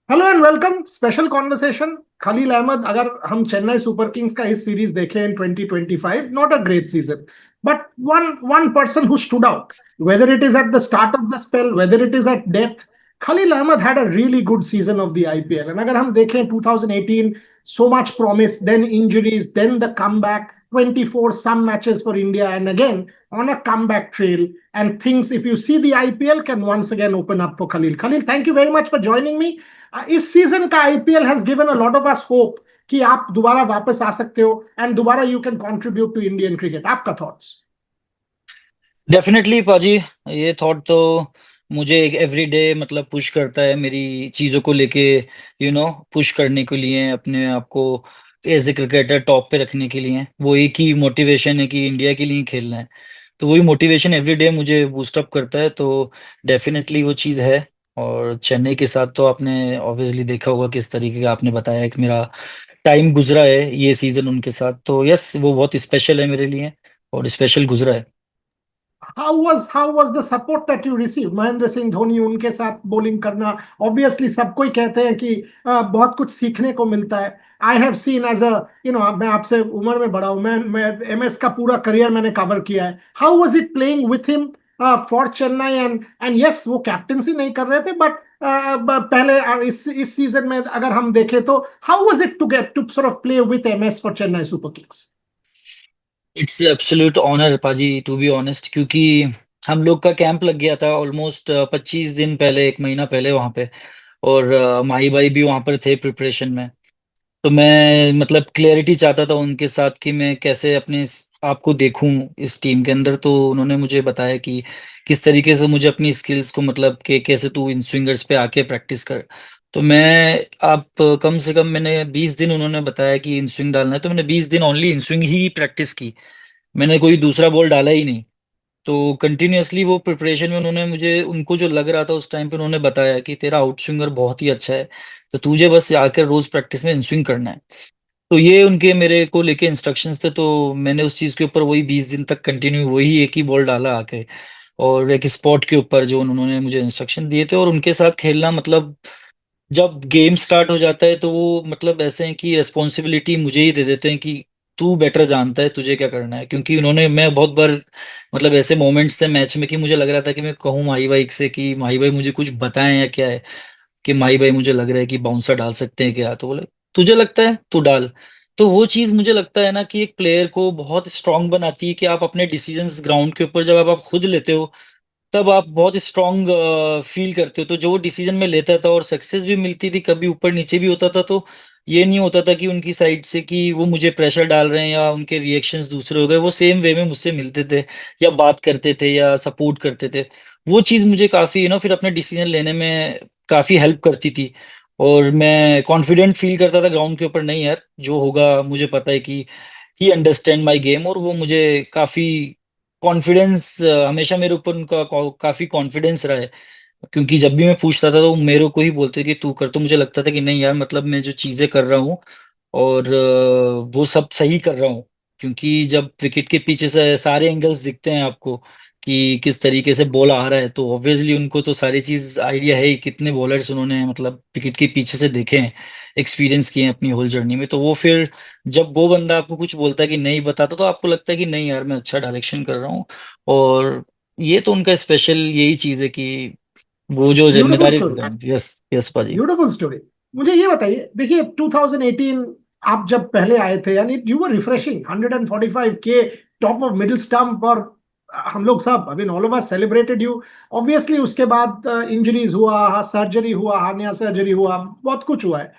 Hello and welcome special conversation. Khaleel Ahmed, अगर हम Chennai super kings का इस सीरीज देखें in 2025, not a great season, but one one person who stood out, whether it is at the start of the spell, whether it is at death, Khalil Ahmed had a really good season of the IPL. And अगर हम देखें 2018, so much promise, then injuries, then the comeback, 24 some matches for India, and again on a comeback trail. And things, if you see the IPL, can once again open up for Khalil. Khalil, thank you very much for joining me. इस season का IPL has given a lot of us hope कि आप दोबारा वापस आ सकते हो and दोबारा you can contribute to Indian cricket. आपका थॉट्स? डेफिनेटली पाजी। ये थॉट तो मुझे एक एवरीडे मतलब पुश करता है मेरी चीज़ों को लेके, पुश करने के लिए अपने आप को एज ए क्रिकेटर टॉप पे रखने के लिए। वो एक ही मोटिवेशन है कि इंडिया के लिए खेलना है। तो वही मोटिवेशन एवरीडे मुझे बूस्टअप करता है। तो डेफिनेटली वो चीज़ है। और चेन्नई के साथ तो आपने ऑब्वियसली देखा होगा किस तरीके का आपने बताया कि मेरा टाइम गुजरा है ये सीजन उनके साथ। तो यस, वो बहुत स्पेशल है मेरे लिए और स्पेशल गुजरा है। How was the support that you receive? Mahendra Singh Dhoni, उनके साथ बॉलिंग करना, ऑब्वियसली सबको ही कहते हैं कि बहुत कुछ सीखने को मिलता है। I have seen as a, मैं आपसे उम्र में बड़ा हूं, मैं एमएस का पूरा करियर मैंने कवर किया है। How was it playing with him for Chennai? And yes, वो कैप्टेंसी नहीं कर रहे थे, बट पहले इस सीजन में अगर हम देखें तो how was it to get to sort of play with MS for Chennai super kings? It's absolute honour पाजी, टू बी ऑनेस्ट, क्योंकि हम लोग का कैंप लग गया था ऑलमोस्ट 25 दिन पहले, एक महीना पहले वहां पे। और माही भाई भी वहां पर थे प्रिपरेशन में। तो मैं मतलब क्लैरिटी चाहता था उनके साथ कि मैं कैसे अपने आप को देखूं इस टीम के अंदर। तो उन्होंने मुझे बताया कि किस तरीके से मुझे अपनी स्किल्स को मतलब कि कैसे तू इन स्विंगर्स पे आके प्रैक्टिस कर। तो मैं आप कम से कम मैंने 20 दिन, उन्होंने बताया कि इन स्विंग डालना है, तो मैंने 20 दिन only in swing he practice की। मैंने कोई दूसरा बॉल डाला ही नहीं। तो कंटिन्यूअसली वो प्रिपरेशन में उन्होंने मुझे, उनको जो लग रहा था उस टाइम पे, उन्होंने बताया कि तेरा आउट स्विंगर बहुत ही अच्छा है, तो तुझे बस आकर रोज प्रैक्टिस में इन स्विंग करना है। तो ये उनके मेरे को लेके इंस्ट्रक्शंस थे। तो मैंने उस चीज के ऊपर वही 20 दिन तक कंटिन्यू वही एक ही बॉल डाला आके, और एक स्पॉट के ऊपर जो उन्होंने मुझे इंस्ट्रक्शन दिए थे। और उनके साथ खेलना मतलब, जब गेम स्टार्ट हो जाता है तो वो मतलब ऐसे हैं कि रिस्पॉन्सिबिलिटी मुझे ही दे देते हैं कि तू बेटर जानता है तुझे क्या करना है। क्योंकि उन्होंने, मैं बहुत बार मतलब ऐसे मोमेंट्स थे मैच में कि मुझे लग रहा था कि मैं कहूँ माही भाई से कि माही भाई मुझे कुछ बताएं या क्या है, कि माही भाई मुझे लग रहा है कि बाउंसर डाल सकते हैं क्या। तो बोले तुझे लगता है तू डाल। तो वो चीज मुझे लगता है ना कि एक प्लेयर को बहुत स्ट्रांग बनाती है कि आप अपने डिसीजंस ग्राउंड के ऊपर जब आप खुद लेते हो, तब आप बहुत स्ट्रांग फील करते हो। तो जो वो डिसीजन में लेता था और सक्सेस भी मिलती थी, कभी ऊपर नीचे भी होता था, तो ये नहीं होता था कि उनकी साइड से कि वो मुझे प्रेशर डाल रहे हैं या उनके रिएक्शंस दूसरे हो गए। वो सेम वे में मुझसे मिलते थे या बात करते थे या सपोर्ट करते थे। वो चीज़ मुझे काफ़ी फिर अपने डिसीजन लेने में काफ़ी हेल्प करती थी। और मैं कॉन्फिडेंट फील करता था ग्राउंड के ऊपर, नहीं यार जो होगा मुझे पता है कि ही अंडरस्टैंड माई गेम। और वो मुझे काफ़ी कॉन्फिडेंस, हमेशा मेरे ऊपर उनका काफी कॉन्फिडेंस रहा है। क्योंकि जब भी मैं पूछता था तो वो मेरे को ही बोलते कि तू कर। तो मुझे लगता था कि नहीं यार, मतलब मैं जो चीजें कर रहा हूँ और वो सब सही कर रहा हूँ। क्योंकि जब विकेट के पीछे से सारे एंगल्स दिखते हैं आपको कि किस तरीके से बॉल आ रहा है, तो ऑब्वियसली उनको तो सारी चीज आइडिया है ही। कितने बॉलर्स उन्होंने मतलब विकेट के पीछे से देखे हैं, एक्सपीरियंस किए हैं अपनी होल जर्नी में। तो वो फिर जब वो बंदा आपको कुछ बोलता है कि नहीं बताता, तो आपको लगता है कि नहीं यार मैं अच्छा डायरेक्शन कर रहा हूँ। और ये तो उनका स्पेशल यही चीज है कि वो जो ब्यूटिफुल जिम्मेदारी स्टोरी, देते हैं। यस यस पाजी। Beautiful story. मुझे ये बताइए, देखिए 2018 आप जब पहले आए थे, यानी यू वर रिफ्रेशिंग 145 के टॉप ऑफ मिडिल स्टंप, और हम लोग सब, I mean all of us celebrated you. Obviously उसके बाद इंजरीज हुआ, सर्जरी हुआ, हार्निया सर्जरी हुआ, बहुत कुछ हुआ है।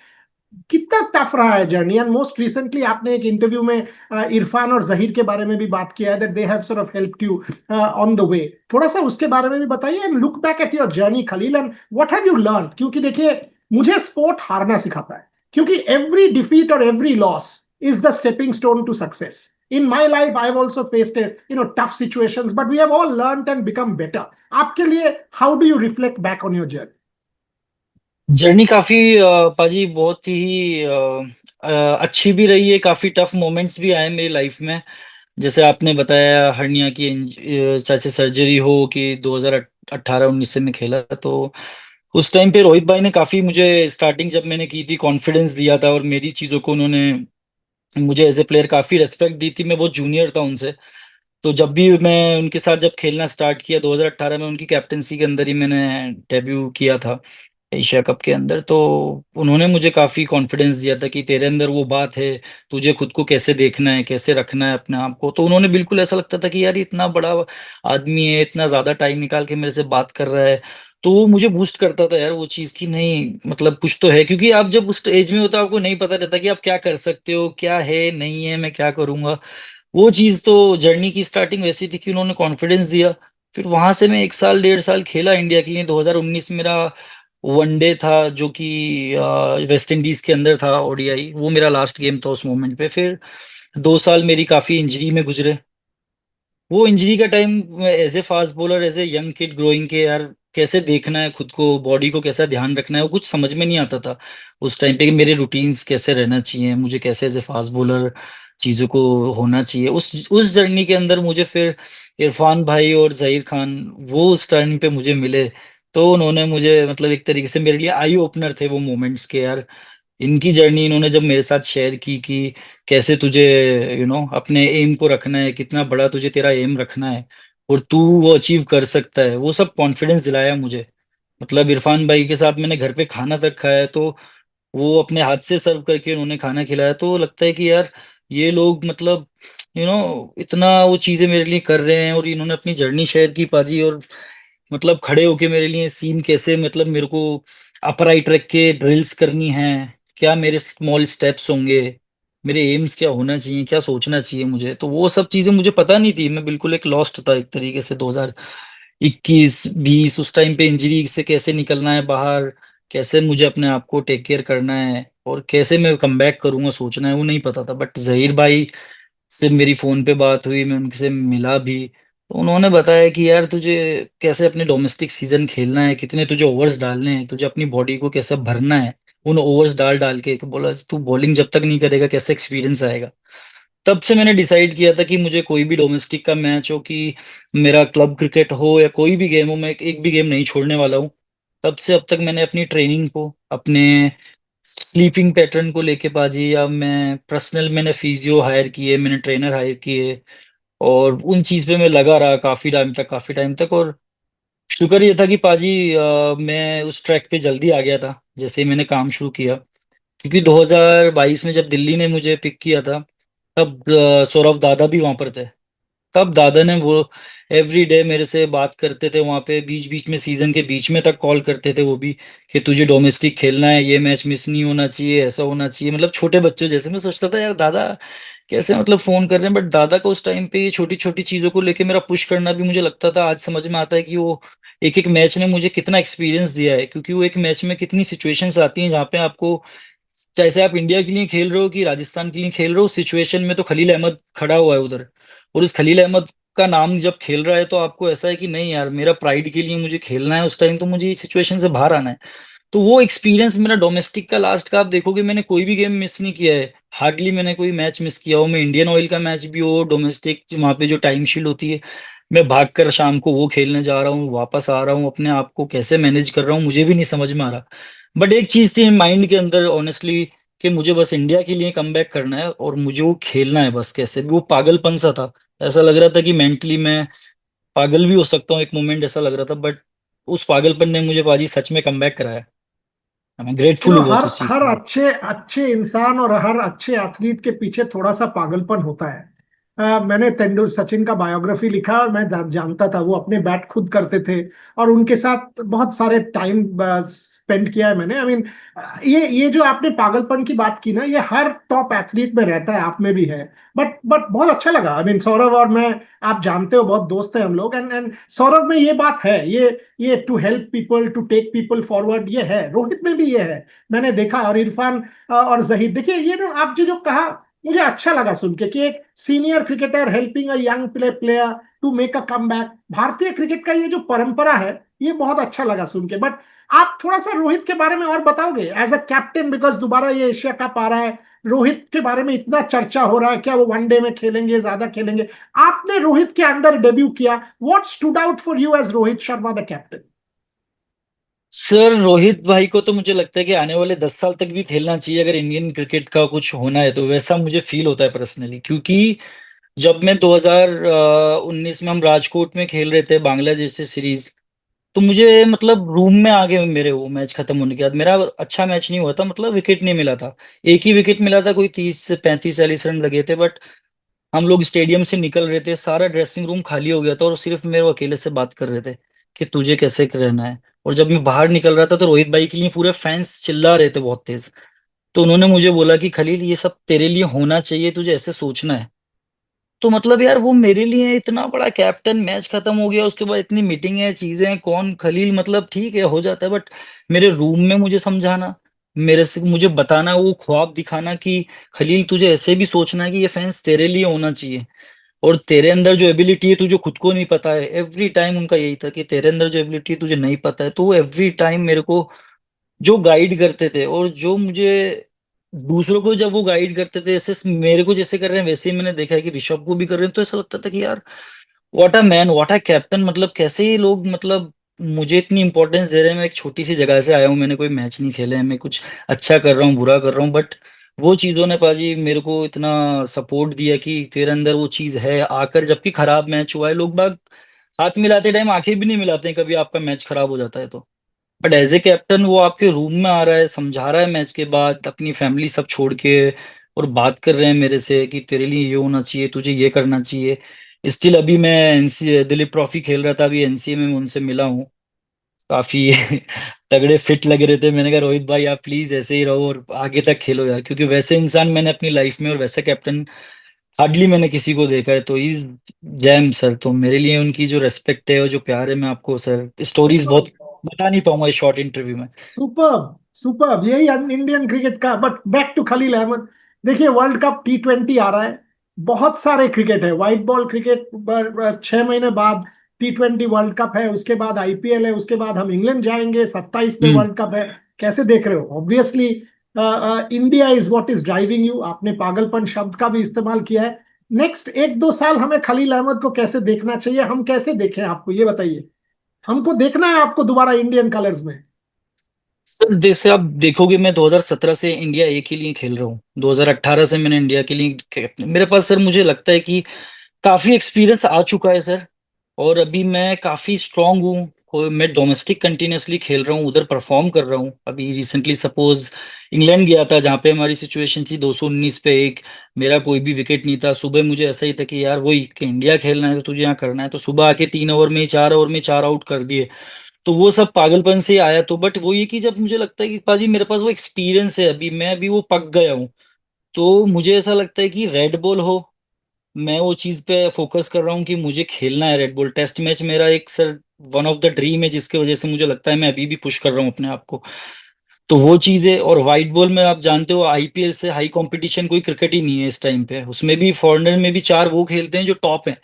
कितना टफ रहा है जर्नी? एंड मोस्ट रिसेंटली आपने एक इंटरव्यू में इरफान और जहीर के बारे में भी बात किया है, that they have sort of helped you on the way. थोड़ा सा उसके बारे में भी बताइए and look back at your journey Khaleel, and what have you learn. क्योंकि देखिए, मुझे स्पोर्ट हारना सिखाता है, क्योंकि एवरी डिफीट और every loss is the stepping stone to success. In my life, I've also faced tough situations, but we have all learned and become better. आपके लिए, how do you reflect back on your journey? Journey काफी पाजी बहुत ही अच्छी भी रही है। काफी टफ मोमेंट्स भी आए मेरी लाइफ में। जैसे आपने बताया हर्निया की चाहे सर्जरी हो कि 2018-19 से मैं खेला, तो उस टाइम पे रोहित भाई ने काफी मुझे स्टार्टिंग जब मैंने की थी कॉन्फिडेंस दिया था, और मेरी चीजों को उन्होंने मुझे एज ए प्लेयर काफी रेस्पेक्ट दी थी। मैं बहुत जूनियर था उनसे। तो जब भी मैं उनके साथ जब खेलना स्टार्ट किया 2018 में, उनकी कैप्टनसी के अंदर ही मैंने डेब्यू किया था एशिया कप के अंदर। तो उन्होंने मुझे काफी कॉन्फिडेंस दिया था कि तेरे अंदर वो बात है, तुझे खुद को कैसे देखना है, कैसे रखना है अपने आप को। तो उन्होंने बिल्कुल ऐसा लगता था कि यार ये इतना बड़ा आदमी है, इतना ज्यादा टाइम निकाल के मेरे से बात कर रहा है। तो वो मुझे बूस्ट करता था यार वो चीज की, नहीं मतलब कुछ तो है। क्योंकि आप जब उस एज में होता है आपको नहीं पता रहता कि आप क्या कर सकते हो, क्या है नहीं है, मैं क्या करूंगा। वो चीज तो जर्नी की स्टार्टिंग वैसी थी कि उन्होंने कॉन्फिडेंस दिया। फिर वहां से मैं 1 साल 1.5 साल खेला इंडिया के लिए। 2019 मेरा वनडे था जो कि वेस्ट इंडीज के अंदर था, ओडीआई। वो मेरा लास्ट गेम था उस मोमेंट पे। फिर 2 साल मेरी काफी इंजरी में गुजरे। वो इंजरी का time as a fast bowler, as a young kid growing के, यार कैसे देखना है खुद को, बॉडी को कैसा ध्यान रखना है, वो कुछ समझ में नहीं आता था उस टाइम पे कि मेरे रूटीन्स कैसे रहना चाहिए, मुझे कैसे एज ए फास्ट बॉलर चीजों को होना चाहिए। उस जर्नी के अंदर मुझे फिर इरफान भाई और जहीर खान वो उस टाइम पे मुझे मिले। तो उन्होंने मुझे मतलब एक तरीके से मेरे लिए आई ओपनर थे वो मोमेंट्स के, यार इनकी जर्नी इन्होंने जब मेरे साथ शेयर की कि कैसे तुझे अपने एम को रखना है, कितना बड़ा तुझे तेरा एम रखना है, और तू वो अचीव कर सकता है। वो सब कॉन्फिडेंस दिलाया मुझे। मतलब इरफान भाई के साथ मैंने घर पे खाना तक खाया, तो वो अपने हाथ से सर्व करके उन्होंने खाना खिलाया। तो लगता है कि यार ये लोग मतलब इतना वो चीजें मेरे लिए कर रहे हैं, और इन्होंने अपनी जर्नी शेयर की पाजी। और मतलब खड़े होके मेरे लिए सीन कैसे, मतलब मेरे को अपराइट रख के ड्रिल्स करनी है, क्या मेरे स्मॉल स्टेप्स होंगे, मेरे एम्स क्या होना चाहिए, क्या सोचना चाहिए मुझे। तो वो सब चीजें मुझे पता नहीं थी। मैं बिल्कुल एक लॉस्ट था एक तरीके से। 2021-20 उस टाइम पे इंजरी से कैसे निकलना है बाहर, कैसे मुझे अपने आप को टेक केयर करना है, और कैसे मैं कमबैक करूंगा सोचना है, वो नहीं पता था। बट जहीर भाई से मेरी फोन पे बात हुई, मैं उनसे मिला भी। तो उन्होंने बताया कि यार तुझे कैसे अपने डोमेस्टिक सीजन खेलना है, कितने तुझे ओवर्स डालने हैं, तुझे अपनी बॉडी को कैसे भरना है उन ओवर्स डाल डाल के। बोला तू बॉलिंग जब तक नहीं करेगा कैसे एक्सपीरियंस आएगा। तब से मैंने डिसाइड किया था कि मुझे कोई भी डोमेस्टिक का मैच हो, कि मेरा क्लब क्रिकेट हो या कोई भी गेम हो, मैं एक भी गेम नहीं छोड़ने वाला हूँ। तब से अब तक मैंने अपनी ट्रेनिंग को, अपने स्लीपिंग पैटर्न को लेके बाजी, या मैं पर्सनल मैंने फिजियो हायर किए, मैंने ट्रेनर हायर किए, और उन चीज पे मैं लगा रहा काफी टाइम तक। और शुक्र ये था कि पाजी मैं उस ट्रैक पे जल्दी आ गया था जैसे ही मैंने काम शुरू किया। क्योंकि 2022 में जब दिल्ली ने मुझे पिक किया था, तब सौरव दादा भी वहां पर थे। तब दादा ने वो एवरी डे मेरे से बात करते थे वहां पे, बीच बीच में सीजन के बीच में तक कॉल करते थे वो भी, कि तुझे डोमेस्टिक खेलना है, ये मैच मिस नहीं होना चाहिए, ऐसा होना चाहिए। मतलब छोटे बच्चों जैसे। मैं सोचता था यार दादा कैसे मतलब फोन कर रहे हैं। बट दादा को उस टाइम पे ये छोटी छोटी चीजों को लेके मेरा पुश करना भी मुझे लगता था, आज समझ में आता है कि वो एक एक मैच ने मुझे कितना एक्सपीरियंस दिया है। क्योंकि वो एक मैच में कितनी सिचुएशंस आती हैं जहाँ पे आपको, जैसे आप इंडिया के लिए खेल रहे हो कि राजस्थान के लिए खेल रहे हो, सिचुएशन में तो खलील अहमद खड़ा हुआ है उधर, और उस खलील अहमद का नाम जब खेल रहा है तो आपको ऐसा है कि नहीं यार मेरा प्राइड के लिए मुझे खेलना है उस टाइम, तो मुझे इस सिचुएशन से बाहर आना है। तो वो एक्सपीरियंस मेरा डोमेस्टिक का लास्ट का आप देखोगे मैंने कोई भी गेम मिस नहीं किया है। हार्डली मैंने कोई मैच मिस किया हो। मैं इंडियन ऑयल का मैच भी हो, डोमेस्टिक वहां पे जो टाइम शील्ड होती है, मैं भाग कर शाम को वो खेलने जा रहा हूँ, वापस आ रहा हूँ, अपने आप को कैसे मैनेज कर रहा हूँ मुझे भी नहीं समझ में आ रहा। बट एक चीज थी माइंड के अंदर ऑनेस्टली, कि मुझे बस इंडिया के लिए कमबैक करना है और मुझे वो खेलना है बस कैसे भी। वो पागलपन सा था, ऐसा लग रहा था कि मेंटली मैं पागल भी हो सकता हूँ, एक मोमेंट ऐसा लग रहा था। बट उस पागलपन ने मुझे बाजी सच में कमबैक कराया। मैं ग्रेटफुल हूँ बहुत हर उस चीज हर के लिए। अच्छे अच्छे इंसान और हर अच्छे एथलीट के पीछे थोड़ा सा पागलपन होता है। मैंने सचिन का बायोग्राफी लिखा और मैं जानता था वो अपने बैट खुद करते थे, और उनके साथ बहुत सारे टाइम स्पेंड किया है मैंने। आई मीन ये जो आपने पागलपन की बात की ना, ये हर टॉप एथलीट में रहता है, आप में भी है। बट बहुत अच्छा लगा। आई मीन सौरभ और मैं, आप जानते हो बहुत दोस्त हैं हम लोग, एंड सौरभ में ये बात है, ये to help people, to take people forward, ये है रोहित में भी, ये है मैंने देखा। और इरफान और जहीर, देखिए ये ना आप जो जो कहा, मुझे अच्छा लगा सुन के कि एक senior cricketer helping a young player to make a comeback. भारतीय क्रिकेट का ये जो परंपरा है, ये बहुत अच्छा लगा सुन के। बट आप थोड़ा सा रोहित के बारे में और बताओगे एज अ कैप्टन, बिकॉज दोबारा ये एशिया कप आ रहा है, रोहित के बारे में इतना चर्चा हो रहा है, क्या वो वनडे में खेलेंगे, ज्यादा खेलेंगे? आपने रोहित के अंडर डेब्यू किया, what stood out for you as Rohit Sharma the captain? Sir Rohit भाई को तो मुझे लगता है कि आने वाले 10 साल तक भी खेलना चाहिए अगर इंडियन क्रिकेट का कुछ होना है तो, वैसा मुझे फील होता है पर्सनली। क्योंकि जब मैं 2019 में हम राजकोट में खेल रहे थे बांग्लादेश से सीरीज, तो मुझे मतलब रूम में आ गए मेरे, वो मैच खत्म होने के बाद मेरा अच्छा मैच नहीं हुआ था, मतलब विकेट नहीं मिला था। एक ही विकेट मिला था, कोई 30 से 35 40 रन लगे थे। बट हम लोग स्टेडियम से निकल रहे थे, सारा ड्रेसिंग रूम खाली हो गया था और सिर्फ मेरे वो अकेले से बात कर रहे थे कि तुझे कैसे रहना है। और जब मैं बाहर निकल रहा था तो रोहित भाई के लिए पूरे फैंस चिल्ला रहे थे बहुत तेज। तो उन्होंने मुझे बोला कि खलील ये सब तेरे लिए होना चाहिए, तुझे ऐसे सोचना है। तो मतलब यार वो मेरे लिए इतना बड़ा कैप्टन, मैच खत्म हो गया उसके बाद इतनी मीटिंग है, चीजें हैं, कौन खलील, मतलब ठीक है हो जाता है। बट मेरे रूम में मुझे समझाना, मेरे से मुझे बताना, वो ख्वाब दिखाना कि खलील तुझे ऐसे भी सोचना है कि ये फैंस तेरे लिए होना चाहिए। और तेरे अंदर जो एबिलिटी है तुझे खुद को नहीं पता है, एवरी टाइम उनका यही था कि तेरे अंदर जो एबिलिटी है तुझे नहीं पता है। तो वो एवरी टाइम मेरे को जो गाइड करते थे, और जो मुझे दूसरों को जब वो गाइड करते थे ऐसे मेरे को जैसे कर रहे हैं वैसे ही मैंने देखा है कि ऋषभ को भी कर रहे हैं, तो ऐसा लगता था कि यार what a man, what a captain. मतलब कैसे ये लोग मतलब मुझे इतनी इंपॉर्टेंस दे रहे हैं। मैं एक छोटी सी जगह से आया हूँ, मैंने कोई मैच नहीं खेले हैं, मैं कुछ अच्छा कर रहा हूँ बुरा कर रहा हूँ, बट वो चीजों ने पाजी मेरे को इतना सपोर्ट दिया कि तेरे अंदर वो चीज है आकर। जबकि खराब मैच हुआ है, लोग बाग हाथ मिलाते टाइम आंखें भी नहीं मिलाते हैं कभी आपका मैच खराब हो जाता है तो। बट एज ए कैप्टन वो आपके रूम में आ रहा है, समझा रहा है मैच के बाद अपनी फैमिली सब छोड़ के, और बात कर रहे हैं मेरे से कि तेरे लिए ये होना चाहिए, तुझे ये करना चाहिए। स्टिल अभी मैं एनसी दिलीप ट्रॉफी खेल रहा था, अभी एनसीए में मैं उनसे मिला हूँ। काफी तगड़े फिट लग रहे थे। मैंने कहा रोहित भाई आप प्लीज ऐसे ही रहो और आगे तक खेलो यार, क्योंकि वैसे इंसान मैंने अपनी लाइफ में और वैसे कैप्टन हार्डली मैंने किसी को देखा है। तो इज जैम सर, तो मेरे लिए उनकी जो रेस्पेक्ट है और जो प्यार है, मैं आपको सर स्टोरीज बहुत बता नहीं पाऊंगा इस शॉर्ट इंटरव्यू में। सुपर सुपर, यही इंडियन क्रिकेट का। But back to Khaleel Ahmed. देखिए वर्ल्ड कप T20 आ रहा है, बहुत सारे क्रिकेट है, व्हाइट बॉल क्रिकेट 6 महीने बाद T20 वर्ल्ड कप है, उसके बाद IPL है, उसके बाद हम इंग्लैंड जाएंगे, 27 में हम्म। वर्ल्ड कप है। कैसे देख रहे हो? Obviously India is what is driving you. आपने पागलपन शब्द का भी इस्तेमाल किया है। नेक्स्ट 1-2 साल हमें खलील अहमद को कैसे देखना चाहिए, हम कैसे देखें आपको, ये बताइए। हमको देखना है आपको दोबारा इंडियन कलर्स में। सर जैसे आप देखोगे मैं 2017 से इंडिया ए के लिए खेल रहा हूँ, 2018 से मैंने इंडिया के लिए मेरे पास सर मुझे लगता है कि काफी एक्सपीरियंस आ चुका है सर। और अभी मैं काफी स्ट्रांग हूँ। मैं डोमेस्टिक कंटिन्यूअसली खेल रहा हूँ, उधर परफॉर्म कर रहा हूँ। अभी रिसेंटली सपोज इंग्लैंड गया था जहाँ पे हमारी सिचुएशन थी 219 पे एक, मेरा कोई भी विकेट नहीं था। सुबह मुझे ऐसा ही था कि यार वही कि इंडिया खेलना है तो तुझे यहाँ करना है, तो सुबह आके 3 ओवर में 4 ओवर में 4 आउट कर दिए। तो वो सब पागलपन से आया। तो बट वो ये कि जब मुझे लगता है कि पाजी मेरे पास वो एक्सपीरियंस है, अभी मैं अभी वो पक गया हूँ। तो मुझे ऐसा लगता है कि रेड बॉल हो, मैं वो चीज पे फोकस कर रहा हूँ कि मुझे खेलना है रेड बॉल। टेस्ट मैच मेरा एक sir one of the dream है, जिसकी वजह से मुझे लगता है मैं अभी भी पुश कर रहा हूँ अपने आप को। तो वो चीज है। और व्हाइट बॉल में आप जानते हो IPL से हाई कंपटीशन कोई क्रिकेट ही नहीं है इस टाइम पे, उसमें भी फॉरेनर में भी 4 वो खेलते हैं जो टॉप हैं।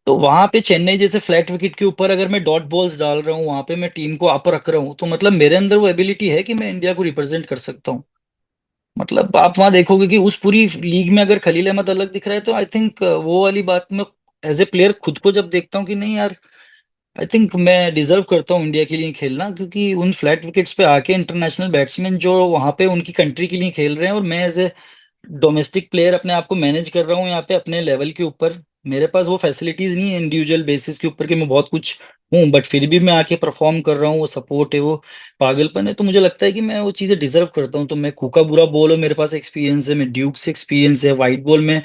तो वहां पे चेन्नई जैसे फ्लैट विकेट के ऊपर अगर मैं डॉट बॉल्स डाल रहा हूँ, वहां पे मैं टीम को अप रख रहा हूँ, तो मतलब मेरे अंदर वो एबिलिटी है कि मैं इंडिया को रिप्रेजेंट कर सकता हूँ। मतलब आप वहां देखोगे कि उस पूरी लीग में अगर खलील अहमद अलग दिख रहा है, तो आई थिंक वो वाली बात में एज ए प्लेयर खुद को जब देखता हूँ कि नहीं यार, आई थिंक मैं डिजर्व करता हूँ इंडिया के लिए खेलना। क्योंकि उन फ्लैट विकेट्स पे आके इंटरनेशनल बैट्समैन जो वहां पे उनकी कंट्री के लिए खेल रहे हैं, और मैं एज ए डोमेस्टिक प्लेयर अपने आप को मैनेज कर रहा हूँ यहाँ पे अपने लेवल के ऊपर। मेरे पास वो फैसिलिटीज नहीं है इंडिविजुअल बेसिस के ऊपर कि मैं बहुत कुछ हूँ, बट फिर भी मैं आके परफॉर्म कर रहा हूँ, वो सपोर्ट है, वो पागलपन है। तो मुझे लगता है कि मैं वो चीजें डिजर्व करता हूँ। तो मैं कूका बुरा बॉल, मेरे पास एक्सपीरियंस है, मैं ड्यूक से एक्सपीरियंस है, व्हाइट बॉल में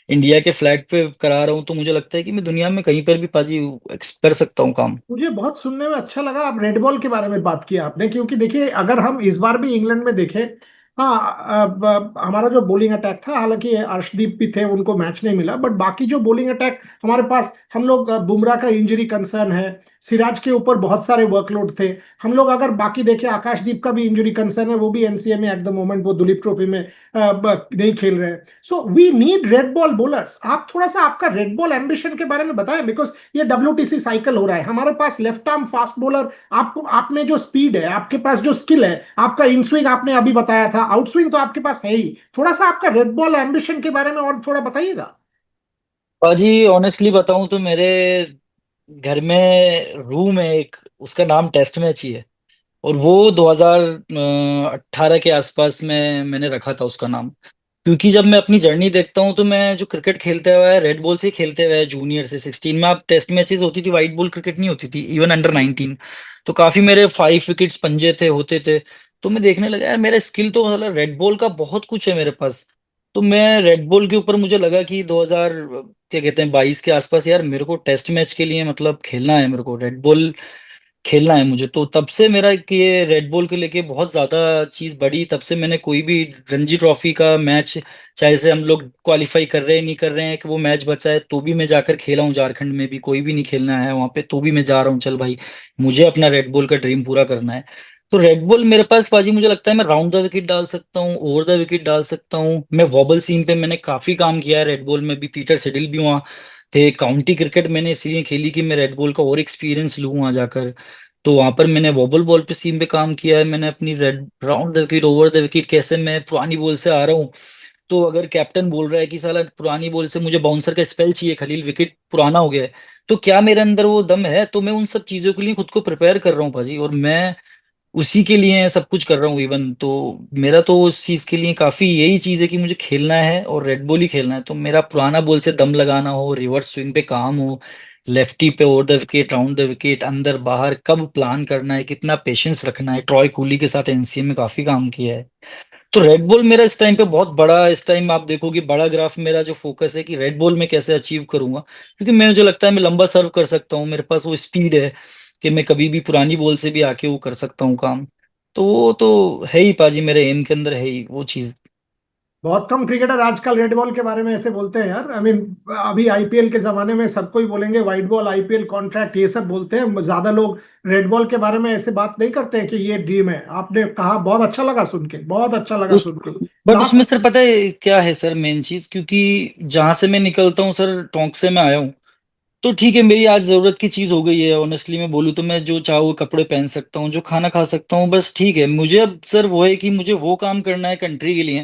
इंडिया के फ्लैग पे करा रहा हूँ। तो मुझे लगता है कि मैं दुनिया में कहीं पर भी पाजी कर सकता हूँ काम। मुझे बहुत सुनने में अच्छा लगा आप रेड बॉल के बारे में बात किया आपने, क्योंकि देखिए अगर हम इस बार भी इंग्लैंड में देखें, हाँ, हमारा जो बॉलिंग अटैक था, हालांकि अर्शदीप भी थे, उनको मैच नहीं मिला, बट बाकी जो बॉलिंग अटैक हमारे पास, हम लोग बुमराह का इंजरी कंसर्न है, सिराज के ऊपर बहुत सारे वर्कलोड थे। हम लोग अगर बाकी देखें, आकाशदीप का भी इंजरी कंसर्न है, वो भी NCA में एट द मोमेंट, वो दुलीप ट्रॉफी में नहीं खेल रहे हैं। So we need red ball bowlers. आप थोड़ा सा आपका रेड बॉल एम्बिशन के बारे में बताएं, बिकॉज ये WTC साइकिल हो रहा है, हमारे पास लेफ्ट आर्म फास्ट बॉलर, आप में जो स्पीड है, आपके पास जो स्किल है, आपका इन स्विंग आपने अभी बताया था, आउट स्विंग तो आपके पास है ही। थोड़ा सा आपका रेड बॉल एम्बिशन के बारे में और थोड़ा बताइएगा। पाजी ऑनेस्टली बताऊं तो मेरे घर में रूम है एक, उसका नाम टेस्ट मैच ही है। और वो 2018 के आसपास में मैंने रखा था उसका नाम। क्योंकि जब मैं अपनी जर्नी देखता हूँ तो मैं जो क्रिकेट खेलते हुए है रेड बॉल से ही खेलते हुए जूनियर से 16 में, आप टेस्ट मैचेस होती थी, वाइट बॉल क्रिकेट नहीं होती थी, इवन अंडर 19। तो काफी मेरे 5 विकेट्स पंजे थे, होते थे। तो मैं देखने लगा यार मेरा स्किल तो मतलब रेड बॉल का बहुत कुछ है मेरे पास। तो मैं रेड बॉल के ऊपर मुझे लगा कि 2000 क्या कहते हैं 22 के आसपास यार मेरे को टेस्ट मैच के लिए मतलब खेलना है, मेरे को रेड बॉल खेलना है मुझे। तो तब से मेरा एक ये रेड बॉल के लेके बहुत ज्यादा चीज बढ़ी। तब से मैंने कोई भी रणजी ट्रॉफी का मैच, चाहे से हम लोग क्वालिफाई कर रहे हैं नहीं कर रहे हैं, कि वो मैच बचा है तो भी मैं जाकर खेला हूँ। झारखंड में भी कोई भी नहीं खेलना है वहां पे तो भी मैं जा रहा हूँ, चल भाई मुझे अपना रेड बॉल का ड्रीम पूरा करना है। तो रेड बॉल मेरे पास बाजी मुझे लगता है मैं राउंड द विकेट डाल सकता हूँ, ओवर द विकेट डाल सकता हूँ। मैं वॉबल सीम पे मैंने काफी काम किया है रेड बॉल में भी, पीटर सिडिल भी वहाँ थे। काउंटी क्रिकेट मैंने इसलिए खेली कि मैं रेड बॉल का और एक्सपीरियंस लूँ वहां जाकर। तो वहां पर मैंने वॉबल बॉल पे सीम पे काम किया है। मैंने अपनी red round the wicket, over the wicket, कैसे मैं पुरानी बॉल से आ रहा हूँ। तो अगर कैप्टन बोल रहा है कि साला पुरानी बॉल से मुझे बाउंसर का स्पेल चाहिए, खलील विकेट पुराना हो गया है, तो क्या मेरे अंदर वो दम है? तो मैं उन सब चीजों के लिए खुद को प्रिपेयर कर रहा हूँ भाजी, और मैं उसी के लिए सब कुछ कर रहा हूँ इवन। तो मेरा तो उस चीज के लिए काफी यही चीज है कि मुझे खेलना है और रेड बॉल ही खेलना है। तो मेरा पुराना बॉल से दम लगाना हो, रिवर्स स्विंग पे काम हो, लेफ्टी पे over the wicket, round the wicket, अंदर बाहर कब प्लान करना है, कितना पेशेंस रखना है, ट्रॉय कूली के साथ एनसीए में काफी काम किया है। तो रेड बॉल मेरा इस टाइम पे बहुत बड़ा, इस टाइम आप देखोगे बड़ा ग्राफ मेरा जो फोकस है कि रेड बॉल में कैसे अचीव करूंगा। क्योंकि मैं, मुझे लगता है मैं लंबा सर्व कर सकता हूँ, मेरे पास वो स्पीड है कि मैं कभी भी पुरानी बॉल से भी आके वो कर सकता हूँ काम। तो वो तो है ही पाजी, मेरे एम के अंदर है ही वो चीज। बहुत कम क्रिकेटर आजकल रेड बॉल के बारे में ऐसे बोलते हैं यार। आई मीन अभी आईपीएल के जमाने में सबको ही बोलेंगे व्हाइट बॉल, आईपीएल कॉन्ट्रैक्ट, ये सब बोलते हैं। ज्यादा लोग रेड बॉल के बारे में ऐसे बात नहीं करते हैं कि ये ड्रीम है। आपने कहा, बहुत अच्छा लगा सुन के, बहुत अच्छा लगा उस सुन के। बट उसमें लास्ट। सर पता है क्या है सर मेन चीज, क्योंकि जहां से मैं निकलता हूँ सर, टोंक से मैं आया हूँ। तो ठीक है, मेरी आज जरूरत की चीज हो गई है, ऑनेस्टली मैं बोलूँ तो मैं जो चाहूँ वो कपड़े पहन सकता हूँ, जो खाना खा सकता हूँ, बस ठीक है। मुझे अब सर वो है कि मुझे वो काम करना है कंट्री के लिए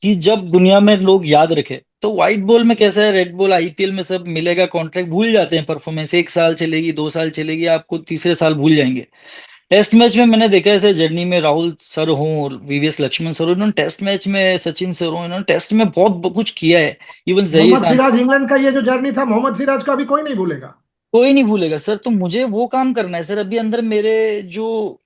कि जब दुनिया में लोग याद रखे। तो व्हाइट बॉल में कैसा है, रेड बॉल आईपीएल में सब मिलेगा कॉन्ट्रैक्ट, भूल जाते हैं परफॉर्मेंस, 1 साल चलेगी, 2 साल चलेगी, आपको तीसरे साल भूल जाएंगे। टेस्ट मैच में मैंने देखा है सर, जर्नी में राहुल सर हो और वीवीएस लक्ष्मण सर हो, इन्होंने टेस्ट मैच में, सचिन सर हो, इन्होंने टेस्ट में बहुत कुछ किया है। इवन जहीर मोहम्मद खान, सिराज, इंग्लैंड का ये जो जर्नी था, मोहम्मद सिराज का अभी कोई नहीं भूलेगा। कोई नहीं भूलेगा सर। तो मुझे वो काम करना है सर अभी अंदर मेरे, जो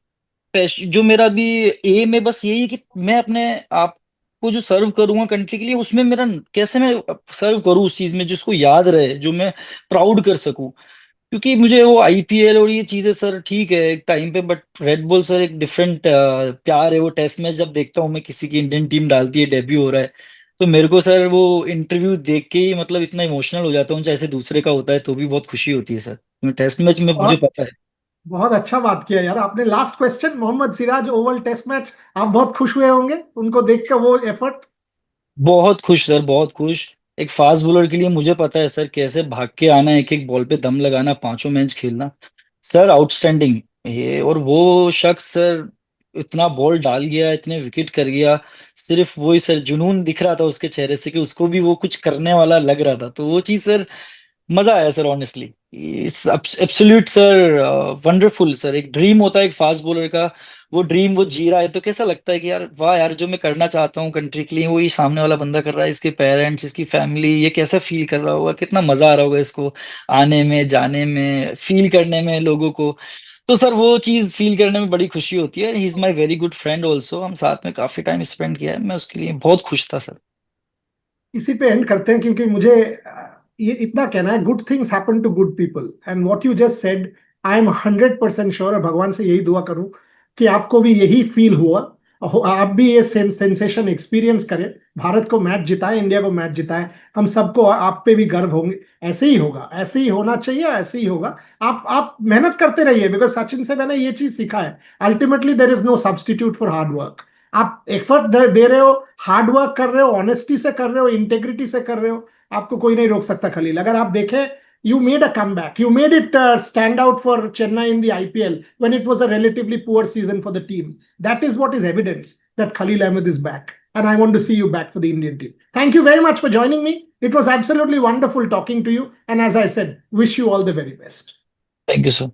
जो मेरा भी एम है, बस यही है कि मैं अपने आप को जो सर्व करूंगा कंट्री के लिए, उसमें मेरा कैसे मैं सर्व करूं उस चीज में जिसको याद रहे, जो मैं प्राउड कर सकूं। क्योंकि मुझे वो आईपीएल और ये चीजें सर ठीक है एक टाइम पे, बट रेड बुल सर एक डिफरेंट प्यार है। वो टेस्ट मैच जब देखता हूँ मैं, किसी की इंडियन टीम डालती है, डेब्यू हो रहा है, तो मेरे को सर वो इंटरव्यू देख के ही मतलब इतना इमोशनल हो जाता हूँ, चाहे से दूसरे का होता है तो भी बहुत खुशी होती है सर। टेस्ट मैच में मुझे बहुत पता है। बहुत अच्छा बात किया यार आपने। Last question, Mohammed Siraj Oval test match, आप बहुत खुश हुए होंगे उनको देख कर, वो एफर्ट। बहुत खुश सर, बहुत खुश। एक फास्ट बॉलर के लिए मुझे पता है सर कैसे भाग के आना, एक एक बॉल पे दम लगाना, पांचों मैच खेलना, सर आउटस्टैंडिंग। ये और वो शख्स सर इतना बॉल डाल गया, इतने विकेट कर गया, सिर्फ वही सर जुनून दिख रहा था उसके चेहरे से कि उसको भी वो कुछ करने वाला लग रहा था। तो वो चीज सर मजा आया sir, honestly it's absolute sir, wonderful sir. एक ड्रीम होता है एक फास्ट बॉलर का, वो ड्रीम वो जी रहा है, तो कैसा लगता है कि यार वाह यार, जो मैं करना चाहता हूँ कंट्री के लिए, वो ही सामने वाला बंदा कर रहा है। इसके पेरेंट्स, इसकी फैमिली, ये कैसा फील कर रहा होगा, कितना मजा आ रहा होगा इसको आने में, जाने में, फील करने में लोगों को। तो सर वो चीज फील करने में बड़ी खुशी होती है। He is my very good friend also, हम साथ में काफी टाइम स्पेंड किया है, मैं उसके लिए बहुत खुश था सर। इसी पे एंड करते हैं, क्योंकि मुझे ये इतना कहना है, good things happen to good people, and what you just said, I am 100% sure, और भगवान से यही दुआ करूं कि आपको भी यही फील हुआ, आप भी ये सेंसेशन एक्सपीरियंस करें, भारत को मैच जिताए, इंडिया को मैच जिताए। हम सबको आप पे भी गर्व होंगे। ऐसे ही होगा, ऐसे ही होना चाहिए, ऐसे ही होगा। आप मेहनत करते रहिए, बिकॉज सचिन से मैंने ये चीज सीखा है, ultimately there is no substitute for hard work. आप एफर्ट दे रहे हो, हार्ड वर्क कर रहे हो, ऑनेस्टी से कर रहे हो, इंटेग्रिटी से कर रहे हो, आपको कोई नहीं रोक सकता खलील। अगर आप देखें, you made a comeback, you made it stand out for Chennai in the IPL when it was a relatively poor season for the team. That is what is evidence that Khalil Ahmed is back, and I want to see you back for the Indian team. Thank you very much for joining me. It was absolutely wonderful talking to you, and as I said, wish you all the very best. Thank you sir.